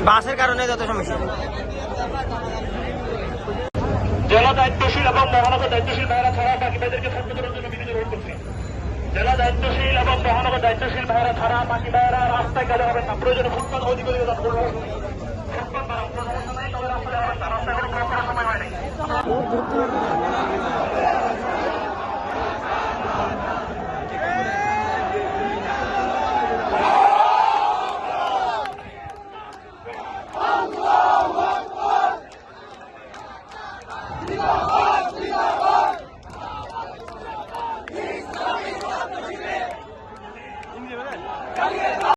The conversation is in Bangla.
বাসের কারণে যত সমস্যা। জেলা দায়িত্বশীল এবং মহানগর দায়িত্বশীল ভাইরা ছাড়া বাকি ভাইদেরকে সচেতনের জন্য বিধি গ্রহণ করছে। জেলা দায়িত্বশীল এবং মহানগর দায়িত্বশীল ভাইরা ছাড়া বাকি ভাইরা রাস্তায় গেলে হবে না, প্রয়োজনে ফুটপাত অধিকারী করবো।